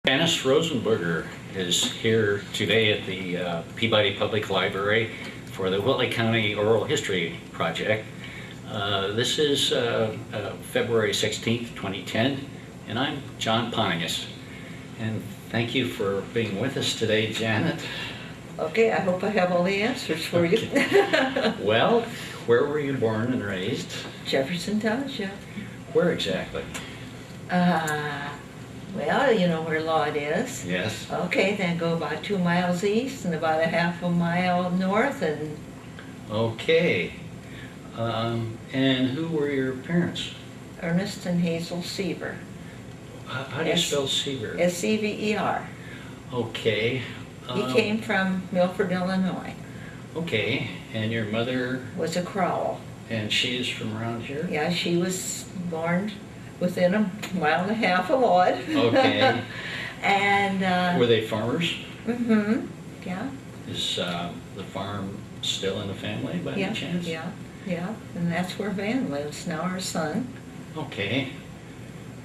Janice Rosenberger is here today at the Peabody Public Library for the Whitley County Oral History Project. This is February 16th, 2010, and I'm John Pontius. And thank you for being with us today, Janet. Okay, I hope I have all the answers for you. Well, where were you born and raised? Jefferson Township. Where exactly? Well, you know where Laud is. Yes. Okay, then go about 2 miles east and about a half a mile north and... Okay. And who were your parents? Ernest and Hazel Seaver. How do you spell Seaver? S-E-V-E-R. Okay. He came from Milford, Illinois. Okay, and your mother? Was a Crowell. And she's from around here? Yeah, she was born within a mile and a half of Laud. Okay. And... were they farmers? Mm-hmm, yeah. Is the farm still in the family by any chance? Yeah, and that's where Van lives now, our son. Okay.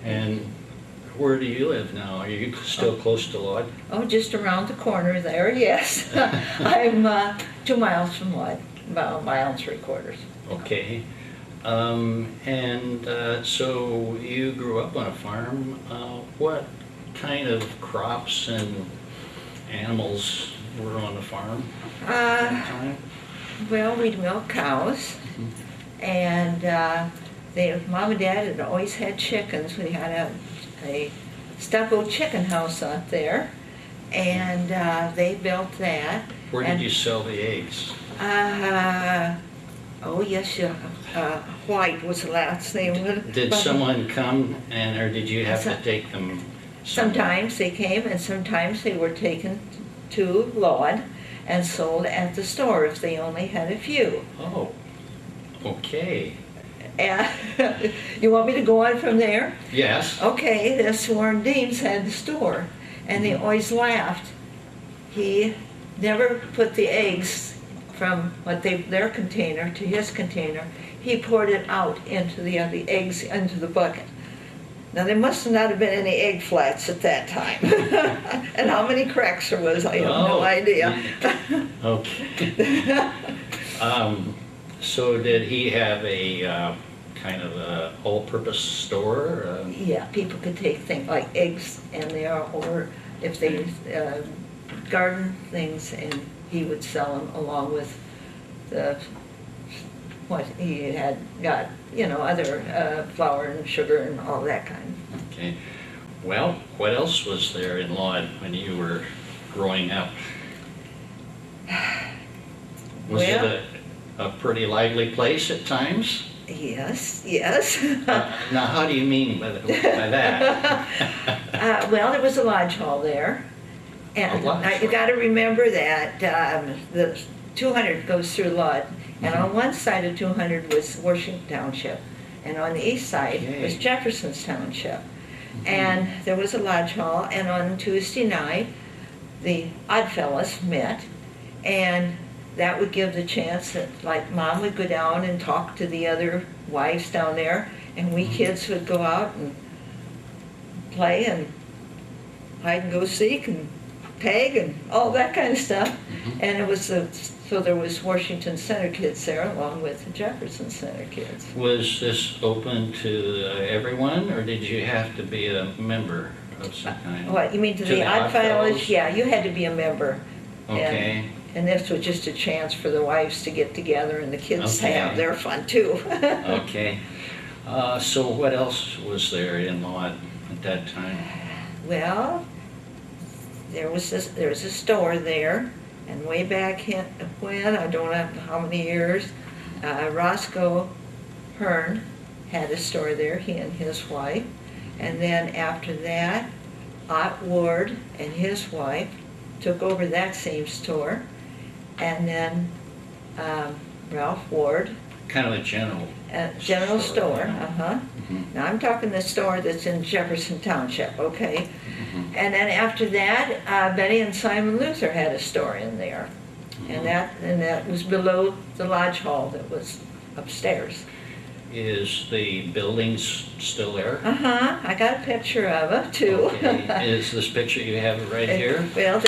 And where do you live now? Are you still close to Laud? Oh, just around the corner there, yes. I'm 2 miles from Laud, about 1.75 miles. Okay. So you grew up on a farm. What kind of crops and animals were on the farm at that time? Well, we'd milk cows, and Mom and Dad had always had chickens. We had a stucco chicken house out there, and they built that. Where did you sell the eggs? Oh yes, White was the last name. Did someone come, or did you have to take them somewhere? Sometimes they came, and sometimes they were taken to Laud and sold at the store if they only had a few. Oh, okay. And you want me to go on from there? Yes. Okay, the Sworn Deems had the store, and they always laughed. He never put the eggs from their container to his container. He poured it out into the eggs into the bucket. Now there must not have been any egg flats at that time. And how many cracks there was, I have no idea. Okay. So did he have a kind of a all-purpose store? Yeah, people could take things like eggs in there, or if they garden things, and he would sell them along with what he had got, other flour and sugar and all that kind. Okay. Well, what else was there in Laud when you were growing up? Was it a pretty lively place at times? Yes. Now, how do you mean by that? Well, there was a lodge hall there. And you got to remember that the 200 goes through Laud, and on one side of 200 was Washington Township, and on the east side was Jefferson's Township. And there was a lodge hall, and on Tuesday night, the Oddfellows met, and that would give the chance that, like, Mom would go down and talk to the other wives down there, and we kids would go out and play and hide and go seek and tag and all that kind of stuff. And it was so there was Washington Center kids there along with the Jefferson Center kids. Was this open to everyone, or did you have to be a member of some kind? What, you mean to the Oddfellows? Yeah, you had to be a member. Okay. And this was just a chance for the wives to get together and the kids to have their fun too. Okay. So what else was there in Laud at that time? Well, there was a store there, and way back when, I don't know how many years, Roscoe Hearn had a store there, he and his wife. And then after that, Ott Ward and his wife took over that same store. And then Ralph Ward. Kind of a general store. Now I'm talking the store that's in Jefferson Township, okay? And then after that, Betty and Simon Luther had a store in there. And that was below the lodge hall that was upstairs. Is the building still there? Uh-huh, I got a picture of it too. Okay. Is this picture you have right here? Well,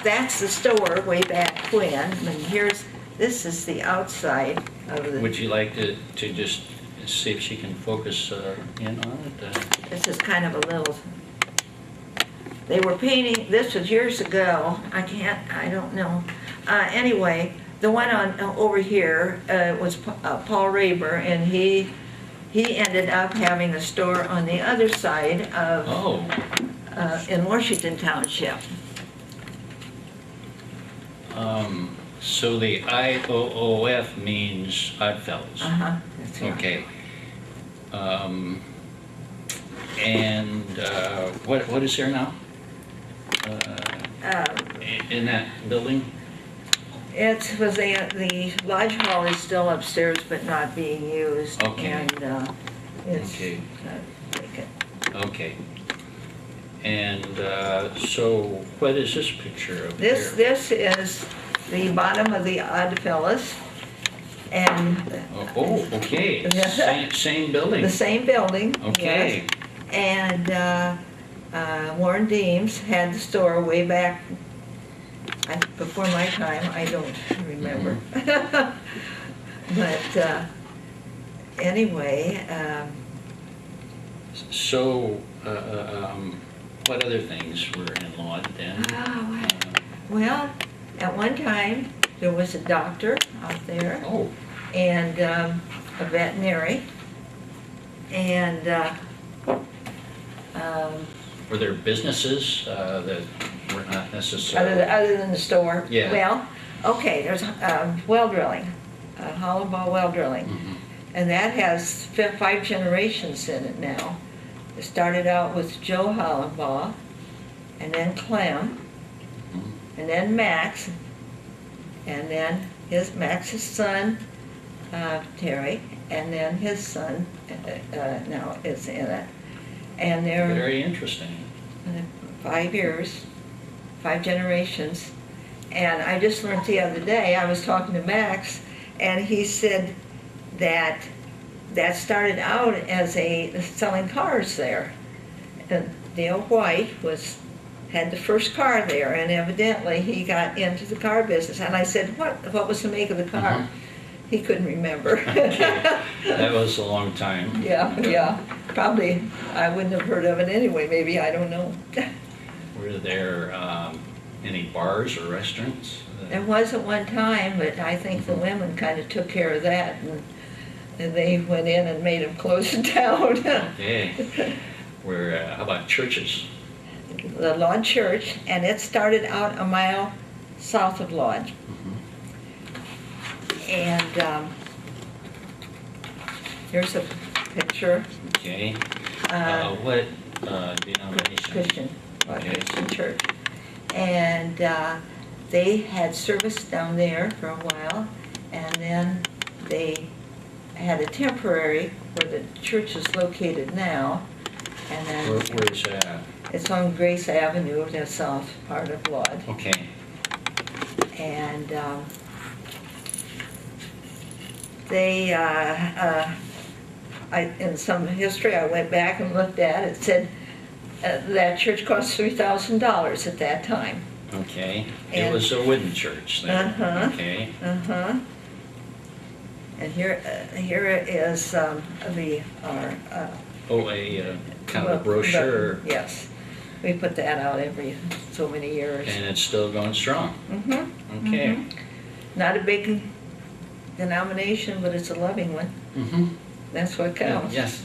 that's the store way back when, and this is the outside of the. Would you like to just see if she can focus in on it? This is kind of a little, they were painting, this was years ago, I don't know. Anyway, the one over here was Paul Raber, and he ended up having a store on the other side of, in Washington Township. So the IOOF means Oddfellows. Uh-huh, that's right. Okay. And what is there now? In that building? It was the lodge hall is still upstairs but not being used. Okay. And it's Okay. vacant. Okay. And so what is this picture of This is the bottom of the Oddfellows, and okay. Same building. the same building. Okay. Yes. And Warren Deems had the store way back before my time. I don't remember. But anyway. So what other things were in Laud then? Well, at one time, there was a doctor out there. Oh. And a veterinary. And Were there businesses that were not necessarily? other than the store? Yeah. Well, okay, there's well drilling, hollow ball well drilling. Mhm. And that has 5 generations in it now. It started out with Joe Hollenbaugh, and then Clem, Mhm. and then Max, and then Max's son, Terry, and then his son now is in it. And they're Very interesting. 5 years, 5 generations. And I just learned the other day, I was talking to Max, and he said that started out as selling cars there. And Dale White had the first car there, and evidently he got into the car business. And I said, what was the make of the car? Mhm. He couldn't remember. Okay. That was a long time. Yeah. Probably, I wouldn't have heard of it anyway, maybe, I don't know. Were there any bars or restaurants? There was at one time, but I think the women kind of took care of that, and they went in and made them close it down. Okay. How about churches? The Laud Church, and it started out a mile south of Laud. Mhm. And here's a picture. Okay. What denomination? Christian, Okay. Christian church. And they had service down there for a while, and then they had a temporary where the church is located now. And then Where is that? it's on Grace Avenue, the south part of Laud. Okay. And they, in some history I went back and looked at, it said that church cost $3,000 at that time. Okay. It And- was a wooden church then. Uh-huh. Okay. And here is our Kind of a brochure, yes, we put that out every so many years. and it's still going strong. Okay. Not a big denomination, but it's a loving one. Mm-hmm. That's what counts. Yes.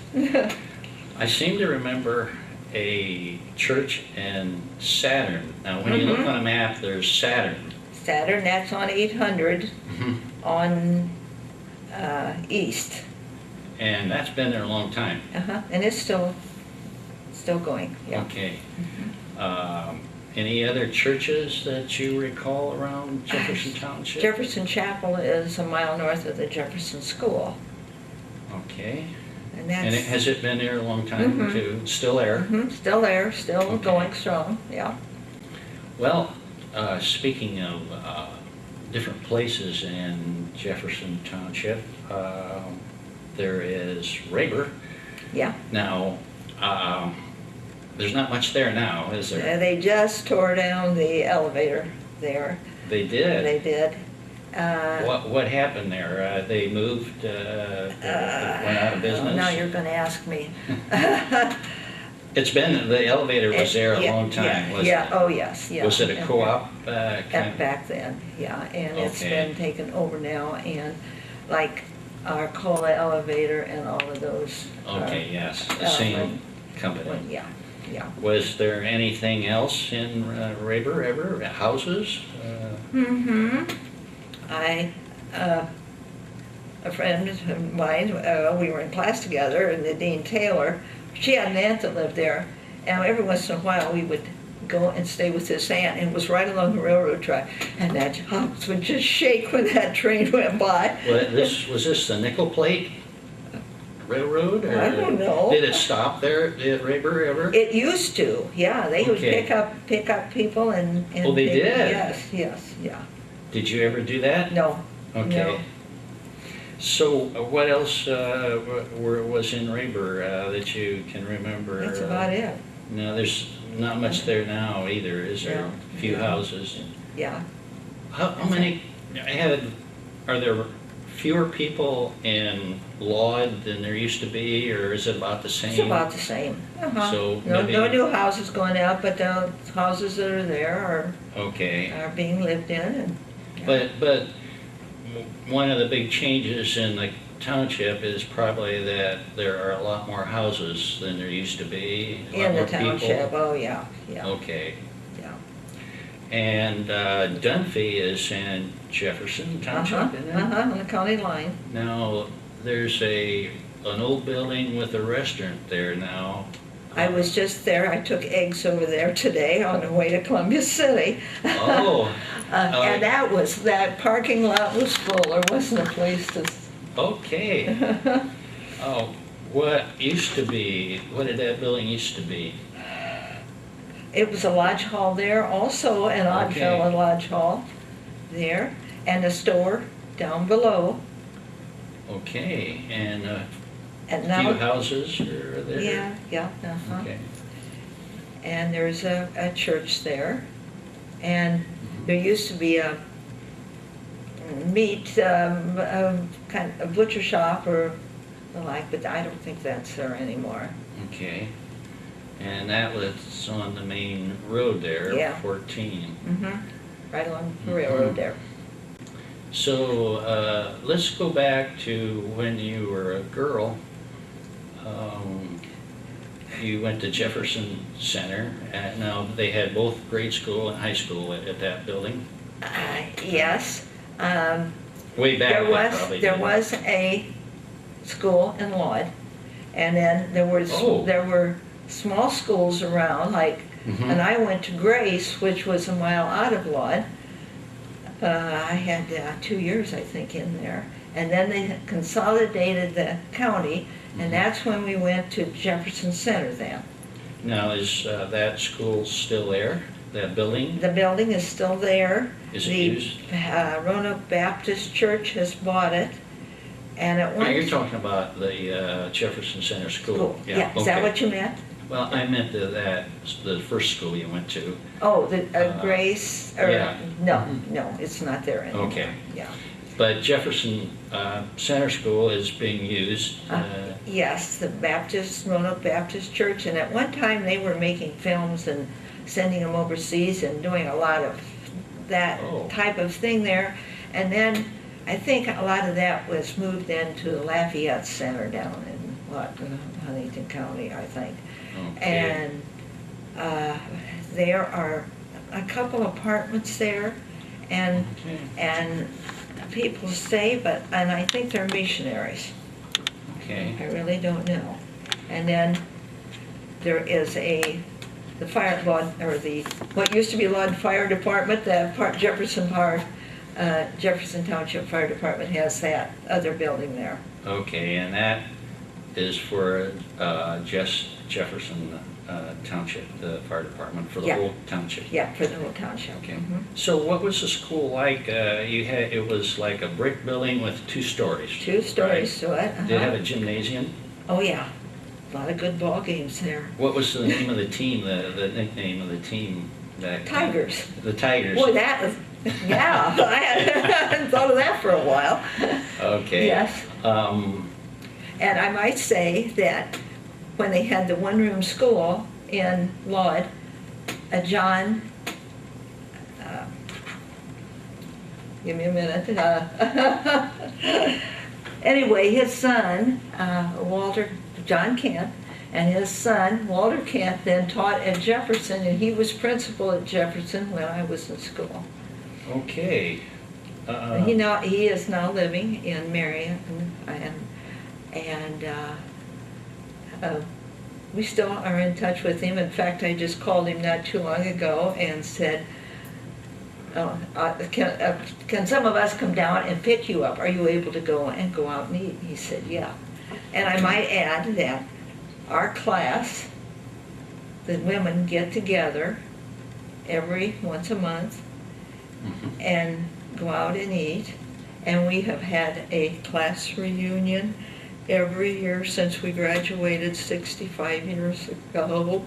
I seem to remember a church in Saturn. Now, when you look on a map, there's Saturn. Saturn, that's on 800 Mhm. on east. And that's been there a long time. And it's still going, yeah. Okay. Any other churches that you recall around Jefferson Township? Jefferson Chapel is a mile north of the Jefferson School. Okay. And that's. And has it been there a long time Mhm. too? Still there? Still there, still Okay. going strong, yeah. Well, speaking of different places in Jefferson Township, there is Raber. Yeah. Now, there's not much there now, is there? They just tore down the elevator there. They did? They did. What happened there? They moved, went out of business? Now you're going to ask me. It's been, the elevator was there a long time, wasn't it? Oh, yes, yeah. Was it a co-op kind? Back then, yeah, and it's Okay. been taken over now, and like our cola elevator and all of those. Okay, yes, the same company. Yeah, yeah. Was there anything else in Raber ever? Houses? A friend of mine, we were in class together, and Nadine Taylor, she had an aunt that lived there, and every once in a while we would go and stay with this aunt, and it was right along the railroad track, and that house would just shake when that train went by. Was this the Nickel Plate Railroad? Or I don't know. Did it stop there at Raber ever? It used to, yeah, they would Okay. pick up people and. Oh, they did? Yes, yeah. Did you ever do that? No. Okay. No. So what else was in Raber that you can remember? That's about it, No, there's not much there now either, is there? No. A few houses. yeah. How many, are there fewer people in Laud than there used to be, or is it about the same? It's about the same. So No maybe- new houses going up, but the houses that are there Okay. are being lived in, and. But one of the big changes in the township is probably that there are a lot more houses than there used to be. A lot In the more people. township, oh, yeah, yeah, Okay. yeah. And Dunphy is in Jefferson Township, isn't it? On the county line. Now, there's an old building with a restaurant there now. I was just there, I took eggs over there today on the way to Columbia City. Oh. And that parking lot was full, there wasn't a place to. Okay. Oh, what did that building used to be? It was a lodge hall there, also an Oddfellow Lodge Hall there, and a store down below. Okay, and And a now, few houses are there? yeah, Okay. And there's a church there, and there used to be a meat, kind of a butcher shop or the like, but I don't think that's there anymore. Okay. And that was on the main road there, Yeah. 14. Right along the railroad there. So let's go back to when you were a girl. You went to Jefferson Center, and now they had both grade school and high school at that building. Yes. Way back, There they was, probably there did. was a school in Laud, and then there Oh. were small schools around, like, Mhm. and I went to Grace, which was a mile out of Laud. I had 2 years, I think, in there. And then they consolidated the county, and Mhm. that's when we went to Jefferson Center then. Now, is that school still there, that building? The building is still there. Is it used? The Roanoke Baptist Church has bought it, and at Now, one you're talking about the Jefferson Center School? school. Yeah, is that okay. what you meant? Well, I meant the first school you went to. Oh, the Grace, or, yeah. no, it's not there anymore. Okay. Yeah. But Jefferson Center School is being used. Yes, the Roanoke Baptist Church, and at one time they were making films and sending them overseas and doing a lot of that Oh. type of thing there. And then I think a lot of that was moved into the Lafayette Center down in Huntington County, I think. Okay. And there are a couple apartments there, and Okay. and people stay, and I think they're missionaries. Okay. I really don't know. And then there is the what used to be Laud Fire Department, Jefferson Township Fire Department has that other building there. Okay, and that is for just Jefferson township, the fire department for the Yeah. whole township? Yeah, for the whole township. Okay. Mhm. So what was the school like? It was like a brick building with 2 stories. 2 stories to it. Did it have a gymnasium? Oh, yeah. A lot of good ball games there. What was the name of the team, the nickname of the team? Tigers. The Tigers. Boy, that was, yeah, I hadn't thought of that for a while. Okay. Yes. And I might say that when they had the one-room school in Laud, John, give me a minute, anyway, his son, John Kent, and his son, Walter Kent, then taught at Jefferson, and he was principal at Jefferson when I was in school. Okay. He is now living in Marion, and we still are in touch with him. In fact, I just called him not too long ago and said, can some of us come down and pick you up? Are you able to go out and eat? He said, yeah. And I might add that our class, the women get together once a month and go out and eat. And we have had a class reunion every year since we graduated 65 years ago.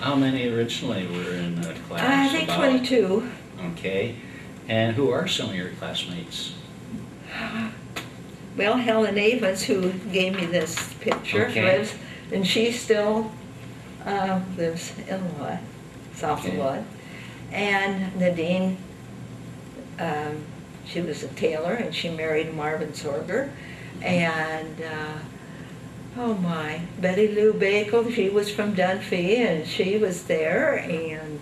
How many originally were in the class? I think 22. Okay. And who are some of your classmates? Well, Helen Avens, who gave me this picture, lives, and she still lives in Laud, south of Laud. And Nadine, she was a tailor, and she married Marvin Sorger. And, Betty Lou Bakel, she was from Dunphy, and she was there, and...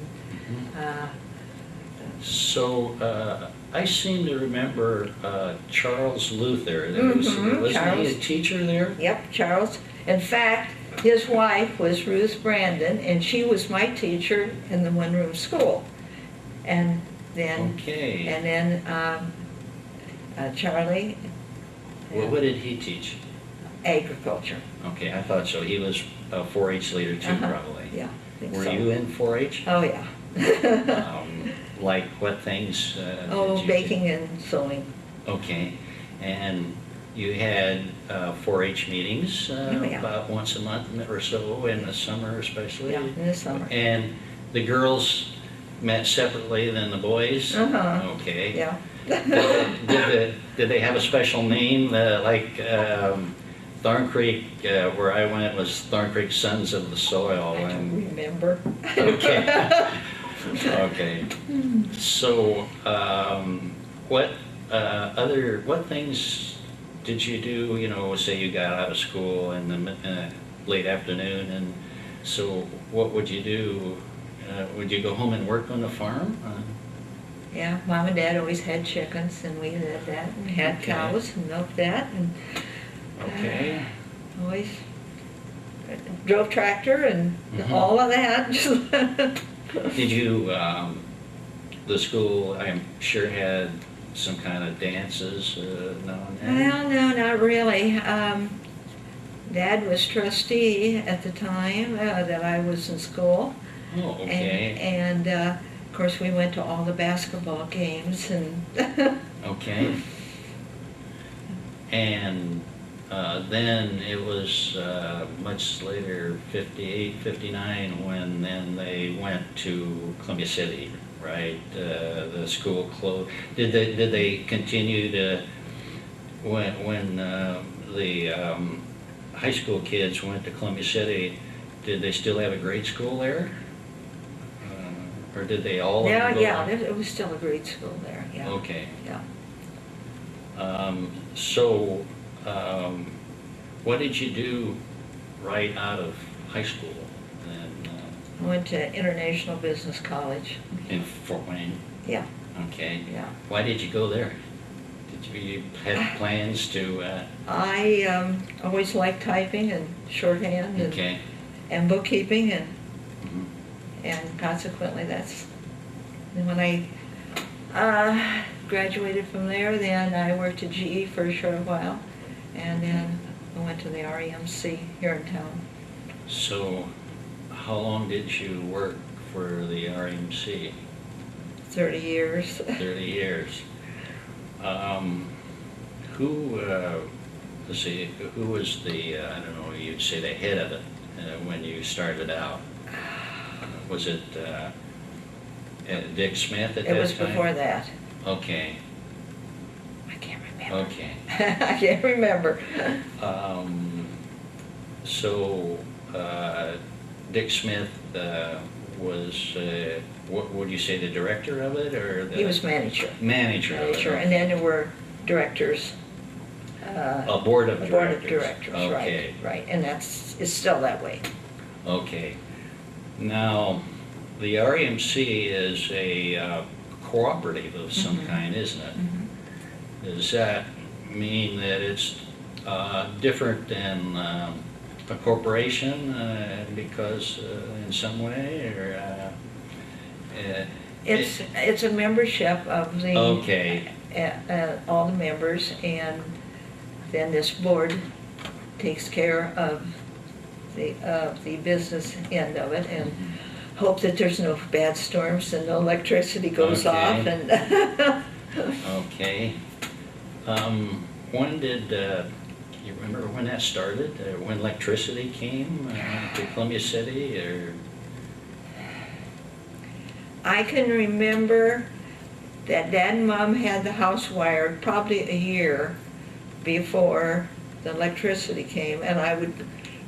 I seem to remember Charles Luther. Wasn't he a teacher there? Yep, Charles. In fact, his wife was Ruth Brandon, and she was my teacher in the one-room school. And then, Charlie. What did he teach? Agriculture. Okay, I thought so. He was a 4-H leader too, probably. Yeah, I think so. Were you in 4-H? Oh, yeah. Like what things? Did you baking do? and sewing. Okay, and you had 4-H meetings about once a month or so in the summer, especially. Yeah, in the summer. And the girls met separately than the boys. Okay. Yeah. Did they have a special name Thorn Creek, where I went, was Thorn Creek Sons of the Soil? I don't remember. Okay. Okay. So, what things did you do? Say you got out of school in the late afternoon, and so what would you do? Would you go home and work on the farm? Yeah, Mom and Dad always had chickens, and we had that, and had cows, and milked that, and always drove tractor and all of that. Did you, the school, I'm sure, had some kind of dances now and then? Well, no, not really. Dad was trustee at the time that I was in school. Oh, okay. And of course, we went to all the basketball games and. Okay. And then it was much later, 58, 59, when then they went to Columbia City, right? The school closed. Did they continue to, when the high school kids went to Columbia City, did they still have a grade school there? Or did they all? Yeah, it was still a grade school there, yeah. Okay. Yeah. What did you do right out of high school? And, I went to International Business College. in Fort Wayne? Yeah. Okay. Yeah. Why did you go there? Did you have plans to? I always liked typing and shorthand and bookkeeping, and consequently that's, and when I graduated from there, then I worked at GE for a short while, and then I went to the REMC here in town. So, how long did you work for the RMC? 30 years. 30 years. Let's see, who was the, I don't know, you'd say the head of it when you started out? Was it Dick Smith at that time? It was before that. Okay, I can't remember. okay. I can't remember. So, Dick Smith was, what would you say, the director of it, or the? He was manager. Manager of it, Manager, okay. and then there were directors. A board of A directors. board of directors, Okay. right, and it's still that way. Okay. Now, the RMC is a cooperative of some kind, isn't it? Mhm. Does that mean that it's different than a corporation because in some way, or? It's a membership of the. Okay. All the members, and then this board takes care of the business end of it, and hope that there's no bad storms and no electricity goes Okay. off, and. Okay. When did, you remember when that started? When electricity came to Columbia City, or? I can remember that Dad and Mom had the house wired probably a year before the electricity came, and I would,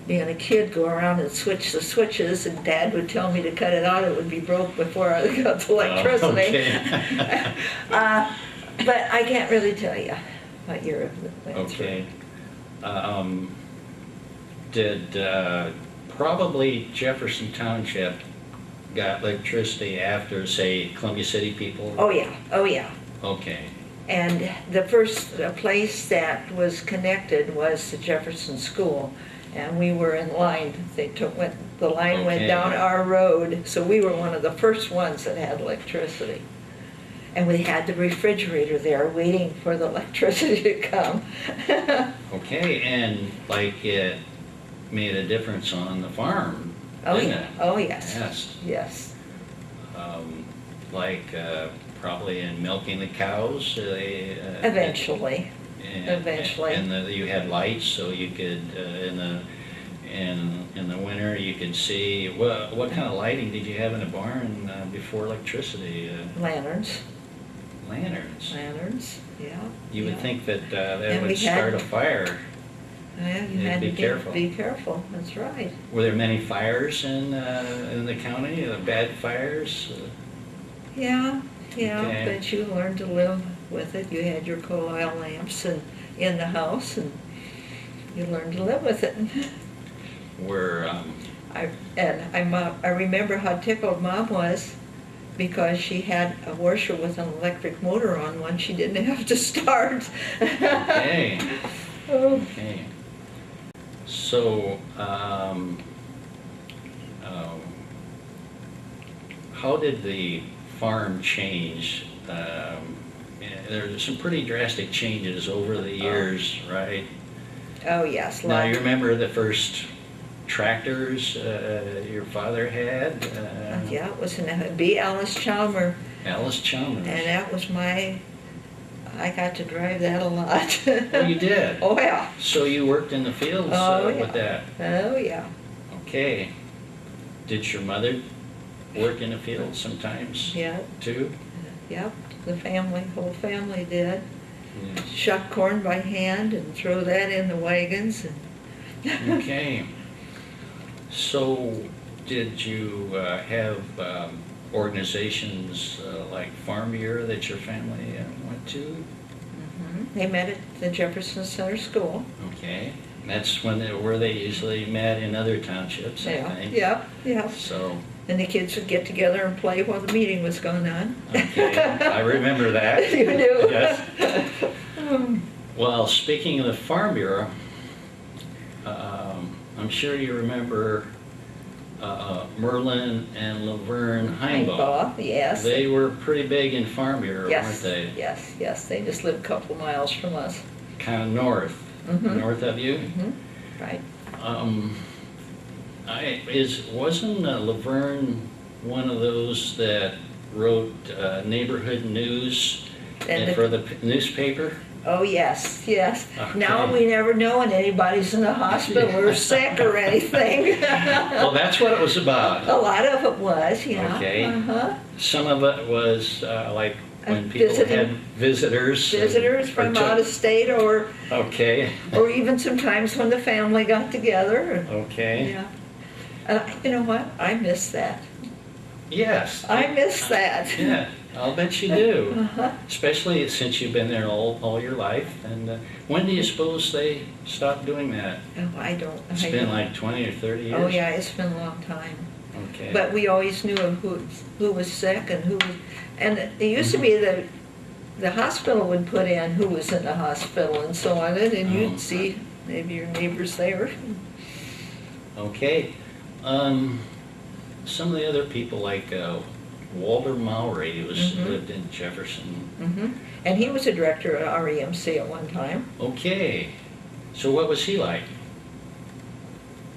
being a kid, go around and switch the switches, and Dad would tell me to cut it out, it would be broke before I got the electricity. Okay. But I can't really tell you what year it went through. Okay. Did probably Jefferson Township got electricity after, say, Columbia City people? Oh, yeah, oh, yeah. Okay. And the first place that was connected was the Jefferson School, and we were in line. The line went Okay. down our road, so we were one of the first ones that had electricity. And we had the refrigerator there waiting for the electricity to come. Okay, and like it made a difference on the farm, Oh, didn't yeah. it? Oh, yes. Yes. Yes. Like probably in milking the cows. Eventually. Eventually. And you had lights, so you could in the winter you could see. What kind of lighting did you have in the barn before electricity? Lanterns. Lanterns. Lanterns, yeah. You would yeah. think that that And would we had- start a fire. Yeah, you Yeah, had be to careful. be careful, that's right. Were there many fires in the county? Bad fires? Yeah, yeah, Okay. but you learned to live with it. You had your coal oil lamps in the house, and you learned to live with it. Were I remember how tickled Mom was because she had a washer with an electric motor on one she didn't have to start. okay. Oh. Okay. So, how did the farm change? There's some pretty drastic changes over the years, right? Oh, yes. Now, you remember the first tractors your father had? Yeah, it was B. Alice Chalmer, Alice Chalmers. and that was I got to drive that a lot. Oh, you did? Oh, yeah. So you worked in the fields Oh, yeah. with that? Oh, yeah. Okay. Did your mother work in the fields sometimes? Yeah, Too? yep, whole family did. Yeah. Shuck corn by hand and throw that in the wagons. Okay. So, did you have organizations like Farm Year that your family went to? They met at the Jefferson Center School. Okay. That's where they usually met in other townships, I think. Yeah. So, And the kids would get together and play while the meeting was going on. okay, I remember that. You do? Yes. Well, speaking of the Farm Bureau, I'm sure you remember Merlin and Laverne Heimbaugh. Yes. They were pretty big in Farm Bureau, weren't Yes, they? yes. They just lived a couple miles from us. Kind of north, Mhm. north of you. Mhm. Right. Wasn't Laverne one of those that wrote neighborhood news And for the newspaper? Oh, yes, yes. Okay. Now we never know when anybody's in the hospital or sick or anything. Well, that's what it was about. A lot of it was, yeah. Okay. Uh-huh. Some of it was like when people Visiting- had visitors. Visitors from out of state or Okay, even sometimes when the family got together. okay. Yeah. You know what? I miss that. Yes. I miss that. Yeah, I'll bet you do. Uh-huh. Especially since you've been there all your life. And when do you suppose they stopped doing that? Oh, I don't. It's been like 20 or 30 years? Oh, yeah, it's been a long time. Okay. But we always knew who was sick and who was, and it used to be that the hospital would put in who was in the hospital and so on, and Oh. you'd see maybe your neighbors there. Okay. Some of the other people like Walter Mowry lived in Jefferson. Hmm. And he was a director at REMC at one time. Okay. So what was he like?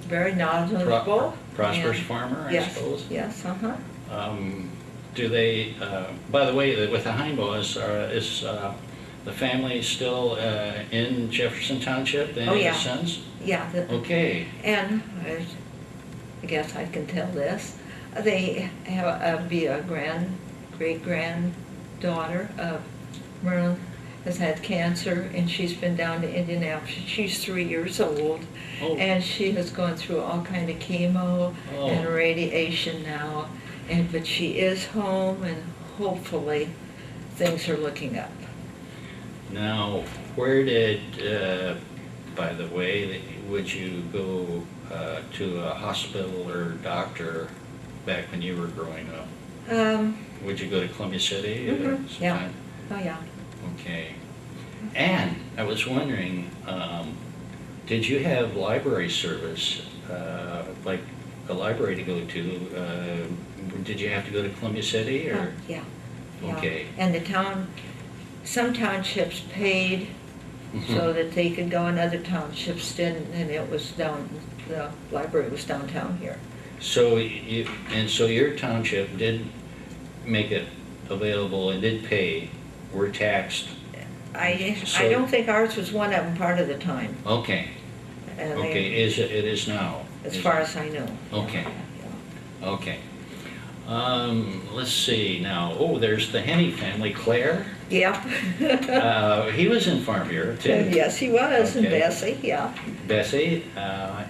Very knowledgeable. Prosperous and- farmer, I Yes, suppose? yes, uh-huh. Do they, by the way, with the Heinbaus, is the family still in Jefferson Township? Any Oh, of yeah. the sons? Yeah, Okay. and I guess I can tell this. They have be a great-granddaughter of Merlin has had cancer, and she's been down to Indianapolis. She's 3 years old, Oh. and she has gone through all kind of chemo Oh. and radiation now. But she is home, and hopefully things are looking up. Now, where did, by the way, would you go to a hospital or doctor back when you were growing up? Would you go to Columbia City? Yeah. sometime? Oh, yeah. Okay. And I was wondering, did you have library service, like a library to go to? Did you have to go to Columbia City or? Yeah. Yeah. Okay. And some townships paid so that they could go, and other townships didn't, and it was the library was downtown here. So so your township did make it available and did pay, were taxed? I So- don't think ours was one of them part of the time. Okay, And okay, it is now? as Is far it? as I know. Okay. Yeah. Okay. Let's see now, there's the Henny family, Claire. Yeah. He was in Farm Bureau too. Yes, he was, and Okay. Bessie, yeah. Bessie,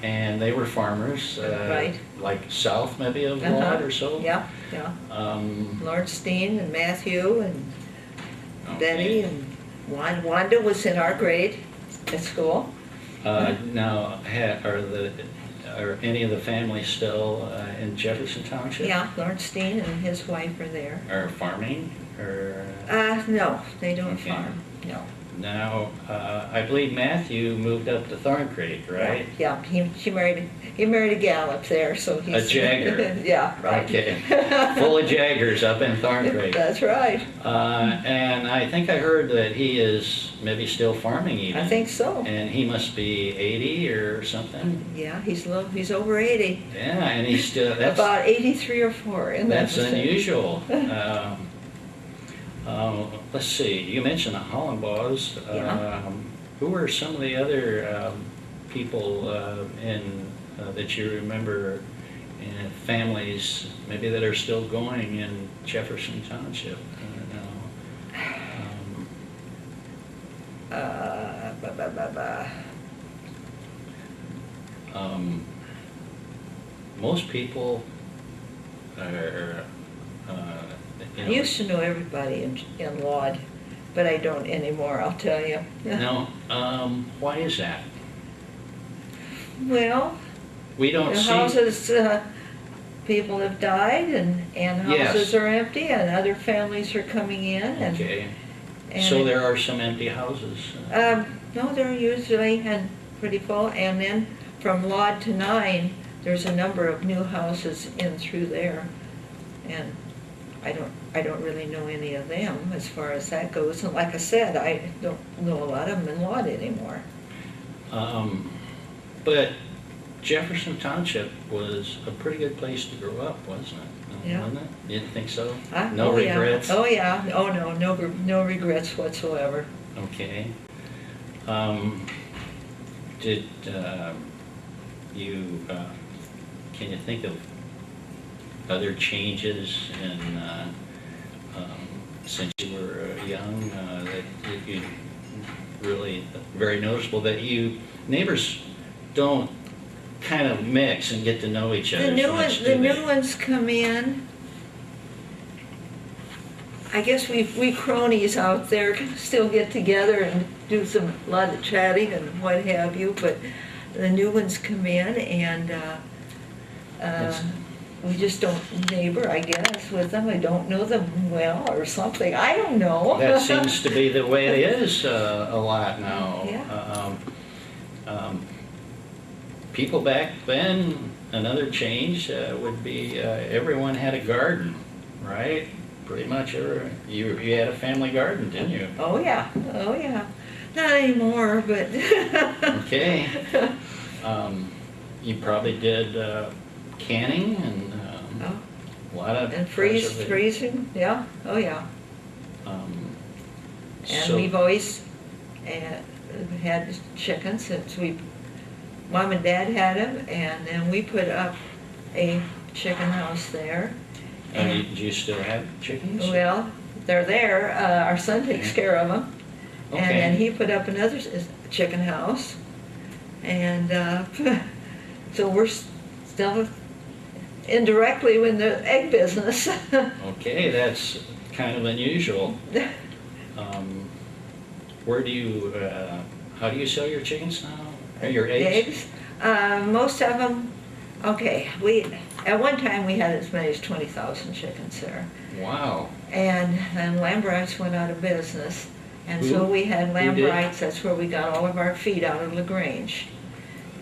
and they were farmers. Right. Like south maybe of Uh-huh. Laud or so? Yeah, yeah. Um, Lord Steen and Matthew and okay. Betty and Wanda was in our grade at school. Now, are any of the families still in Jefferson Township? Yeah, Lord Steen and his wife are there. Or farming, or? No, they don't Okay. farm, no. Now, I believe Matthew moved up to Thorn Creek, right? Yeah, he married a gal up there, so he's. A Jagger. Yeah, right. Okay. Full of Jaggers up in Thorn Creek. That's right. And I think I heard that he is maybe still farming even. I think so. And he must be 80 or something. Yeah, he's over 80. Yeah, and he's still, that's, About 83 or 4 in that that's vicinity. unusual. Let's see, you mentioned the Hollenbaugh. Yeah. Who were some of the other people that you remember in families maybe that are still going in Jefferson Township? Most people are, I used to know everybody in Laud, but I don't anymore, I'll tell you. No, why is that? Well, We don't the see. houses, people have died and houses Yes. are empty and other families are coming in and. Okay, and so there are some empty houses. No, they're usually and pretty full, and then from Laud to 9, there's a number of new houses in through there. And I don't really know any of them as far as that goes, and like I said, I don't know a lot of them in Laud anymore. But Jefferson Township was a pretty good place to grow up, wasn't it? Yeah. Wasn't it? You didn't think so? Oh, No regrets? Yeah. Oh, yeah. Oh, no, no regrets whatsoever. Okay. Did you, can you think of other changes in, since you were young, that you really very noticeable that you neighbors don't kind of mix and get to know each other? The new ones come in. I guess we cronies out there can still get together and do a lot of chatting and what have you, but the new ones come in and we just don't neighbor, I guess, with them. I don't know them well or something. I don't know. That seems to be the way it is a lot now. Yeah. People back then, another change would be everyone had a garden, right? Pretty much you had a family garden, didn't you? Oh, yeah. Oh, yeah. Not anymore, but... Okay. You probably did canning and a lot of... And freezing, yeah. Oh, yeah. And so, we've always had chickens since Mom and Dad had them, and then we put up a chicken house there. And do you still have chickens? Well, they're there. Our son takes care of them. Okay. And then he put up another chicken house. And so we're still indirectly in the egg business. Okay, that's kind of unusual. Where do you, how do you sell your chickens now? Or your eggs? Most of them, okay, at one time we had as many as 20,000 chickens there. Wow. And then Lambrights went out of business. And so we had Lambrights, that's where we got all of our feed out of LaGrange.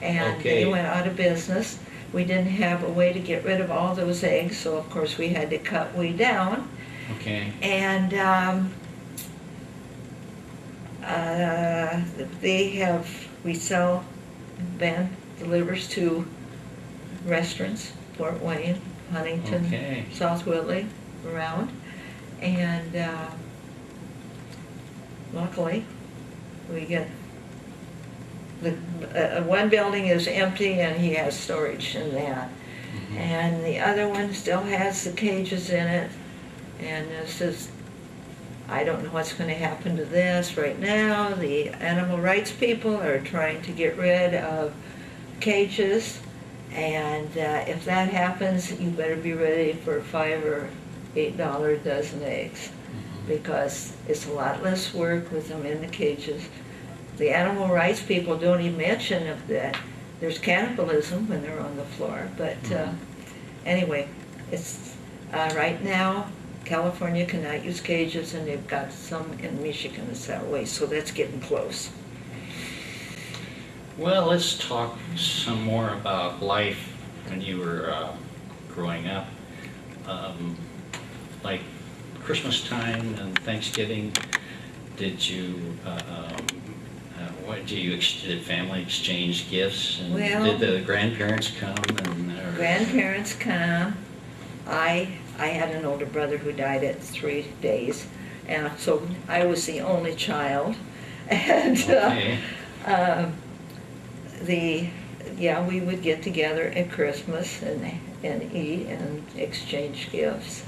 And Okay. they went out of business. We didn't have a way to get rid of all those eggs, so of course we had to cut way down. Okay. And we sell, Ben delivers to restaurants, Fort Wayne, Huntington, Okay. South Whitley, around. And luckily, we get, one building is empty and he has storage in that. Mhm. And the other one still has the cages in it. And this is, I don't know what's going to happen to this right now. The animal rights people are trying to get rid of cages. And if that happens, you better be ready for $5 or $8 a dozen eggs. Mhm. Because it's a lot less work with them in the cages. The animal rights people don't even mention that there's cannibalism when they're on the floor. But anyway, it's right now, California cannot use cages, and they've got some in Michigan that's that way, so that's getting close. Well, let's talk some more about life when you were growing up. Like Christmas time and Thanksgiving, did you, did family exchange gifts? And Well, did the grandparents come? Grandparents come. I had an older brother who died at 3 days, and so I was the only child. And Okay. we would get together at Christmas and eat and exchange gifts.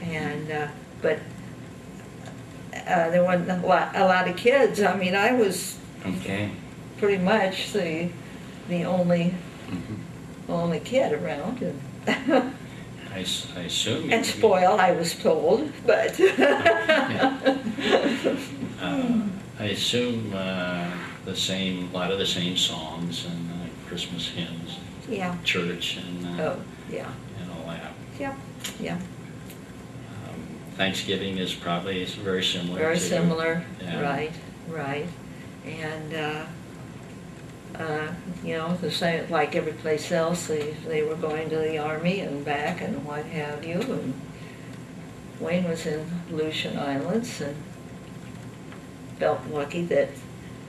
And but there wasn't a lot of kids. I mean, I was Okay. pretty much the only Mhm. only kid around, and I assume. and spoiled, I was told, but. I assume a lot of the same songs and Christmas hymns, Yeah. church and Oh, yeah. and all that. Yeah. Yeah. Thanksgiving is probably very similar. Very to, similar. Yeah. Right. And the same like every place else. They were going to the army and back and what have you. And Wayne was in Aleutian Islands and felt lucky that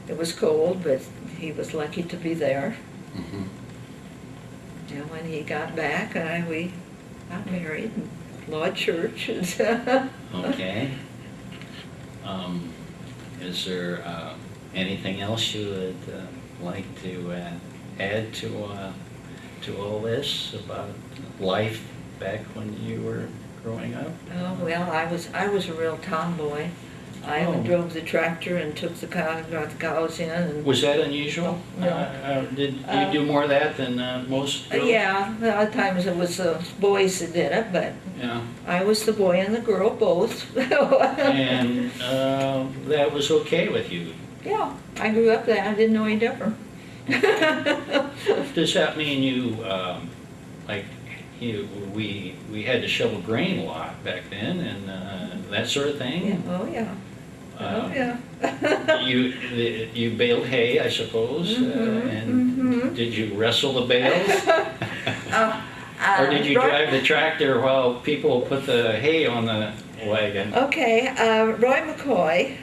it was cold, but he was lucky to be there. Mhm. And when he got back, we got married in Laud Church. Okay. Is there anything else you would like to add to all this about life back when you were growing up? Oh, well, I was a real tomboy. I drove the tractor and took brought the cows in. And Was that unusual? No. Did you do more of that than most girls? Yeah, a lot of times it was the boys that did it, but Yeah. I was the boy and the girl both. And that was okay with you? Yeah, I grew up there. I didn't know any different. Does that mean you, like, we had to shovel grain a lot back then and that sort of thing? Yeah. Oh, yeah. Oh, yeah. You baled hay, I suppose, and did you wrestle the bales? Or did you drive the tractor while people put the hay on the wagon? Okay, Roy McCoy,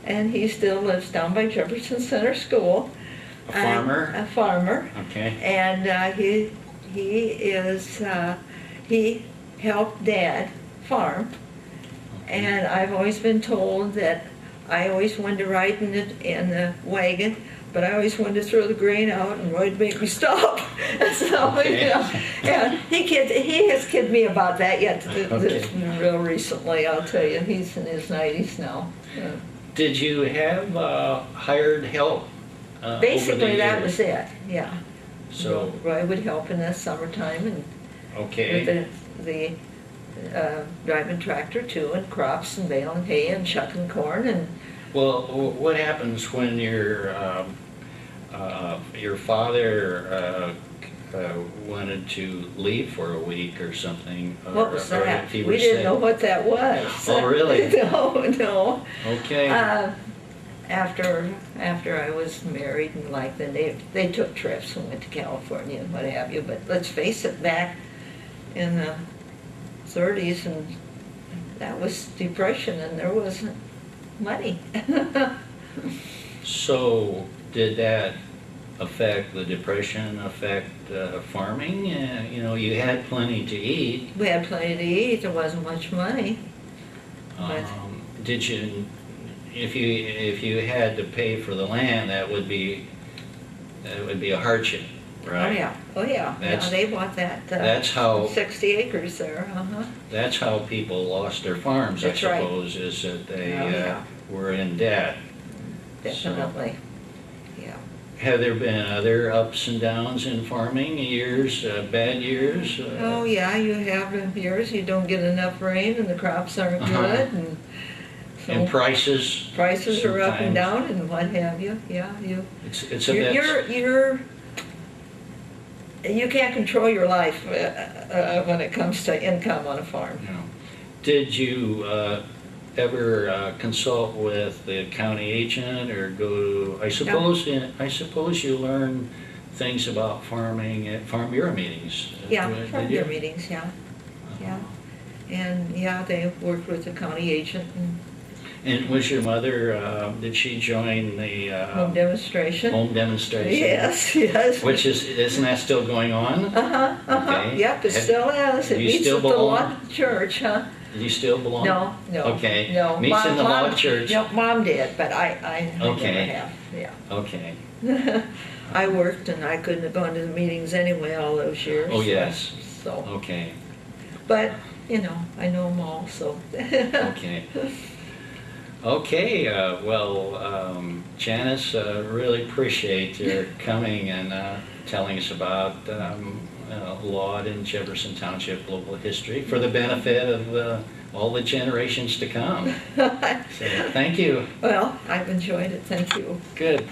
and he still lives down by Jefferson Center School. A farmer? A farmer. Okay. And he helped Dad farm. And I've always been told that I always wanted to ride in the wagon, but I always wanted to throw the grain out, and Roy'd make me stop. So, Okay. you know, and he has kidded me about that yet real recently, I'll tell you. He's in his 90s now. Yeah. Did you have hired help over the Basically, that years? was it, yeah. So, Roy would help in the summertime and okay. with the driving tractor too, and crops and baling hay and shucking corn and. Well, what happens when your father wanted to leave for a week or something? What was or that? if he We were didn't sick? know what that was. Oh, really? No. Okay. After I was married and then they took trips and went to California and what have you. But let's face it, back in the 30s, and that was depression, and there wasn't money. So, did that affect the depression, affect farming? You had plenty to eat. We had plenty to eat. There wasn't much money. But Did you, if you had to pay for the land, that would be a hardship, right? Oh yeah. They bought that. That's how 60 acres there. That's how people lost their farms, That's I right. suppose, is that they Yeah. were in debt. Definitely. Yeah. Have there been other ups and downs in farming, years, bad years? Oh yeah, you have years you don't get enough rain and the crops aren't Uh-huh. good, and so And prices? prices are up and sometimes. down and what have you. Yeah, It's a bit. You can't control your life when it comes to income on a farm. You know. Did you ever consult with the county agent or go to, I suppose you learn things about farming at Farm Bureau meetings? Yeah, Did farm you? bureau meetings, yeah. And yeah, they worked with the county agent and And was your mother, did she join the home demonstration. home demonstration? Yes. Which isn't that still going on? Okay. Yep, it still is. It do you meets still at the belong? Laud Church, huh? Do you still belong? No. Okay. No. Meets in the Laud Church? No, Mom did, but I Okay. never have, yeah. Okay. I worked and I couldn't have gone to the meetings anyway all those years. Oh, yes. So, Okay. but, I know them all, so. Okay. Okay, Janice, really appreciate your coming and telling us about Laud and Jefferson Township local history for the benefit of all the generations to come. So, thank you. Well, I've enjoyed it, thank you. Good.